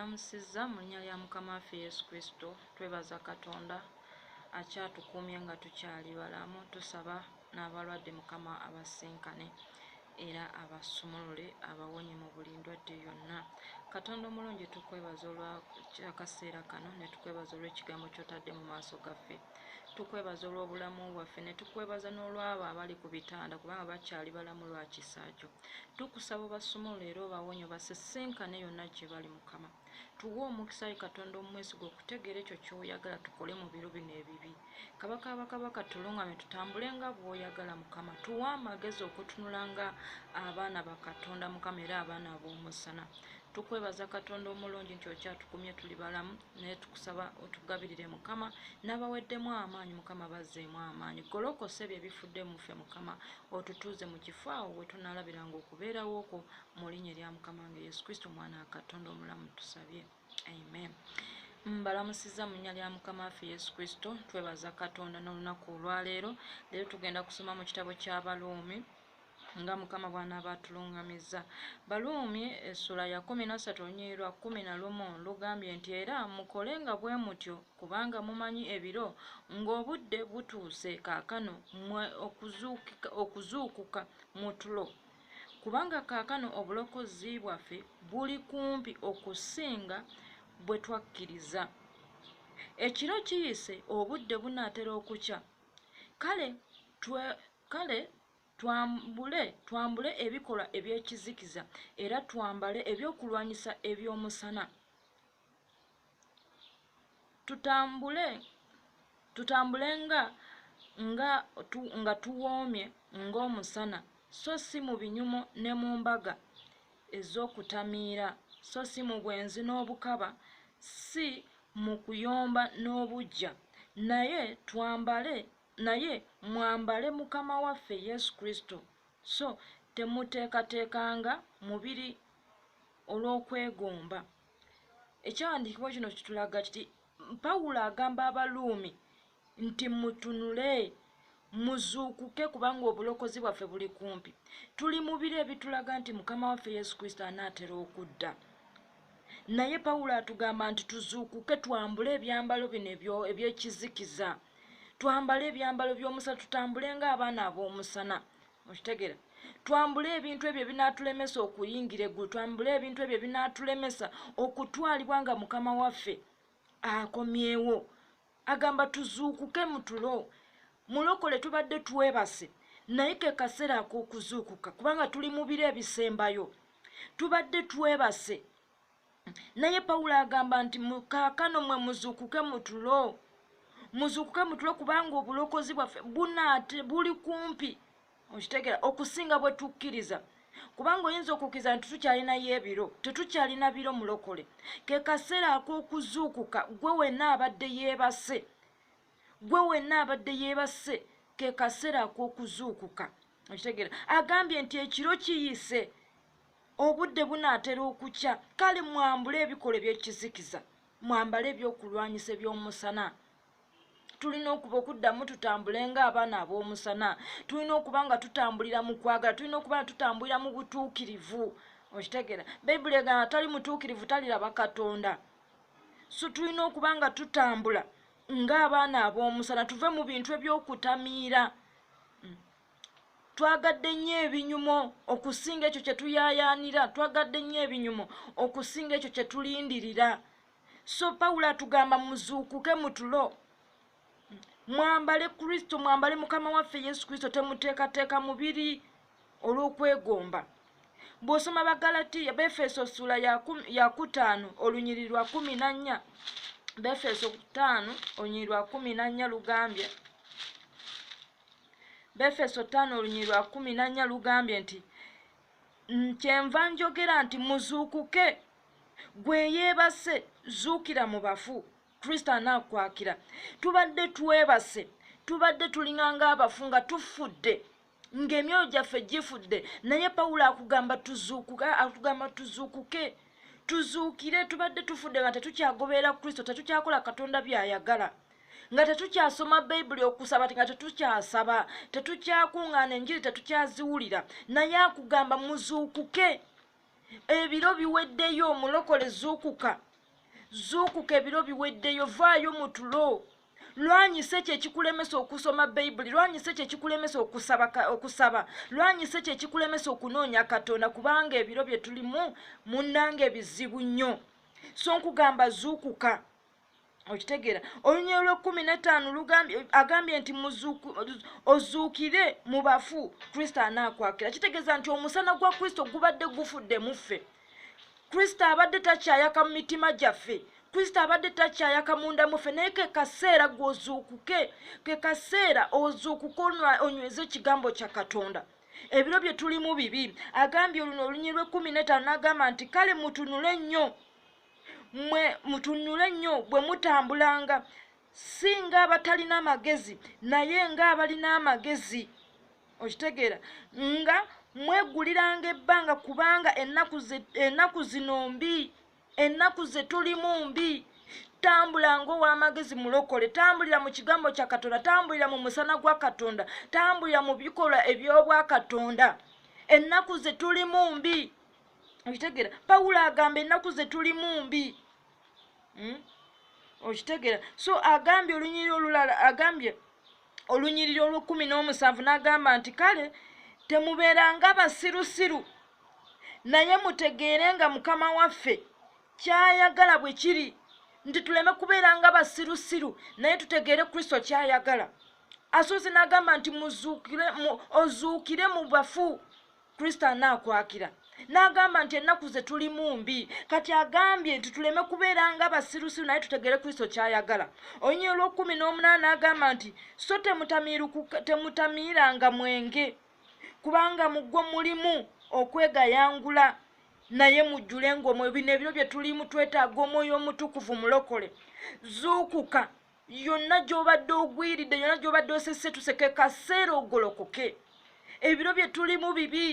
Mbalamusizza mu linnya lya Mukama waffe Yesu Kristo. Twebaza Katonda akyatukuumye nga tukyali balamu, tusaba n'abalwadde Mukama abasinkane era abasumulule abawonye mu buli ndwadde yonna. Katonda omulungi, tukwebaza olw'akaseera kano ne tukwebaza olw'ekigambo ky'otadde mu maaso gaffe. Tukwebaza olw'obulamu bwaffe ne tukwebaza n'olw'abo abali ku bitanda kubanga bakyali balamu lwa kisa kyo. Tukusaba obasumulule era obawonye basisinkane yonna gye bali Mukama. Tuwe omukisa Katonda omwesigwa okutegeera ekyo ky'oyagala tukole mu biro bino ebibi. Kabaka bakabaka tulungame tutambule nga bw'oyagala Mukama. Tuwe amagezi okutunula nga abaana ba Katonda Mukama era abaana ab'omusana. Tukwebaza Katonda omulungi nti okyatukumye tuli balamu naye tukusaba otugabirire Mukama, n'abaweddemu amaanyi Mukama bazzeemu amaanyi. Golokose ebyo ebifudde mu ffe Mukama, otutuuze mu kifo awo we tunaalabiranga okubeerawo okwo mu linnya erya Mukama wange Yesu Kristo mwana wa Katonda omulamu tusabye. Amen. Mbalamusizza mu linnya lya Mukama waffe Yesu Kristo. Twebaza Katonda n'olunaku olwaleero. Leero tugenda kusoma mu kitabo ky'Abaluumi nga Mukama bw'anaaba atulungamizza. Baluumi essula ya 13 olunyiriri lwa 11 lugambye nti era mukolenga bwe mutyo kubanga mumanyi ebiro ng'obudde butuuse kaakano mmwe okuzuukuka mu tulo. Kubanga kaakano obulokozi bwaffe buli kumpi okusinga bwe twakkiriza. Ekiro kiyise obudde bunaatera okukya. Kale twambule ebikolwa eby'ekizikiza era twambale ebyokulwanyisa eby'omusana. Tutambulenga nga tuwoomye ng'omusana, so si mu binyumo ne mu mbaga ez'okutamiira, so si mu bwenzi n'obukaba, si mu kuyomba n'obuggya, naye mwambale Mukama waffe Yesu Kristo, so temuteekateekanga mubiri olw'okwegomba. Ekyawandiikibwa kino kitulaga kiti Pawulo agamba Abaluumi nti mutunule muzuukuke kubanga obulokozi bwaffe buli kumpi. Tuli mu biro ebitulaga nti Mukama waffe Yesu Kristo anaatera okudda. Naye Pawulo atugamba nti tuzuukuke twambule ebyambalo bino eby'ekizikiza. Twambale ebyambalo by'omusana, tutambule ng'abaana ab'omusana. Okitegeera? Twambule ebintu ebyo ebinaatulemesa okuyingira eggulu, twambule ebintu ebyo ebinaatulemesa okutwalibwa nga Mukama waffe akomyewo. Agamba tuzuukuke mu tulo. Mulokole tubadde twebase, naye ke kaseera ak'okuzuukuka kubanga tuli mu biro ebisembayo. Tubadde twebase, naye Pawulo agamba nti kaakano mmwe muzuukuke mu tulo. Muzuukuke mu tulo kubanga obulokozi bwaffe buli kumpi. Okitegeera? Okusinga bwe tukkiriza. Kubanga oyinza okukkiriza nti tukyalinayo ebiro, tetukyalina biro mulokole. Ke kaseera ak'okuzuukuka gwe wenna abadde yeebase. Gwe wenna abadde yeebase ke kaseera ak'okuzuukuka. Okitegeera? Agambye nti ekiro kiyise, obudde bunaatera okukya. Kale mwambule ebikola eby'ekizikiza, mwambale ebyokulwanyisa eby'omusana. Tulina okuba okuddamu tutambule ng'abaana ab'omusana. Tulina okuba nga tutambulira mu kwagala. Tulina okuba nga tutambulira mu butuukirivu. Okitegeera? Bayibuli egamba atali mutuukirivu taliraba Katonda. So tulina okuba nga tutambula ng'abaana ab'omusana, tuve mu bintu eby'okutamiira. Twagadde nnyo ebinyumo okusinga ekyo kye tuyaayaanira. Twagadde nnyo ebinyumo okusinga ekyo kye tulindirira. So Pawulo atugamba muzuukuke mu tulo. Mwambale Kristo, mwambale Mukama waffe Yesu Kristo, temuteekateeka mubiri olw'okwegomba. Bw'osoma Abagalatiya, Befeso ssula ya 5 olunyiriri lwa 14. Befeso 5 olunyiriri lwa 14 lugambye. Befeso 5 olunyiriri lwa 14 lugambye nti kyenva njogera nti muzuukuke, gwe yeebase zuukira mu bafu, Kristo anaakwakira. Tubadde twebase, tubadde tulinganga abafu nga tufudde, ng'emyoyo gyaffe gifudde, naye Pawulo akugamba tuzuukuke, tuzuukire. Tubadde tufudde nga tetukyagoberera Kristo, tetukyakola Katonda by'ayagala, nga tetukyasoma Bayibuli okusaba, nga tetukyasaba, tetukyakuŋŋaana enjiri, tetukyaziwulira. Naye akugamba muzuukuke. Ebiro biweddeyo, omulokole zuukuka. zuukuka ebiro biweddeyo, vaayo mu tulo. Lwanyise ekyo ekikulemesa okusoma Bayibuli, lwanyise ekyo ekikulemesa okusaba, lwanyise ekyo ekikulemesa okunoonya Katonda, kubanga ebiro bye tulimu munnange bizibu nnyo. So nkugamba zuukuka. Okitegeera? Olunyiriri lwa 15 agambye nti ozuukire mu bafu, Kristo anaakwakira. Kitegeeza nti omusana gwa Kristo gubadde gufudde mu ffe. Kristo abadde takyayaka mu mitima gyaffe. Kristo abadde takyayaka munda mu ffe, naye ke kaseera gw'ozuukuke, ke kaseera ozuukuke onyweze ekigambo kya Katonda. Ebiro bye tulimu bibi. Agambye olunyiriri lwa 15 n'agamba nti kale mutunule nnyo. Mutunule nnyo bwe mutambulanga, si ng'abatalina amagezi, naye ng'abalina amagezi. Okitegeera? Nga mweguliranga ebbanga, kubanga ennaku zino mbi, ennaku ze tulimu mbi. Tambulanga ow'amagezi mulokole, tambulira mu kigambo kya Katonda, tambulira mu musana gwa Katonda, tambulira mu bikolwa eby'obwa Katonda. Ennaku ze tulimu mbi. Okitegeera? Pawulo agamba ennaku ze tulimu mbi. Okitegeera? So agambye olunyiriri olulala, agambye olunyiriri olwa 17 n'agamba nti kale temubeeranga basirusiru, naye mutegeerenga Mukama waffe kyayagala bwe kiri. Nti tuleme kubeeranga basirusiru, naye tutegeere Kristo kyayagala. Asoose n'agamba nti ozuukire mu bafu, Kristo anaakwakira. N'agamba nti ennaku ze tulimu mbi. Kati agambye nti tuleme kubeeranga basirusiru, naye tutegeere Kristo kyayagala. Olunyiriri lwa 18 n'agamba nti so temutamiiranga mwenge, kubanga mugwo mulimu okwegayangula, naye mujjulenga omwoyo. Bino ebiro bye tulimu twetaaga omwoyo omutukuvu mulokole. Zuukuka, yonna gy'obadde ogwiridde, yonna gy'obadde osese tuseke, kaseera ogolokoke. Ebiro bye tulimu bibi.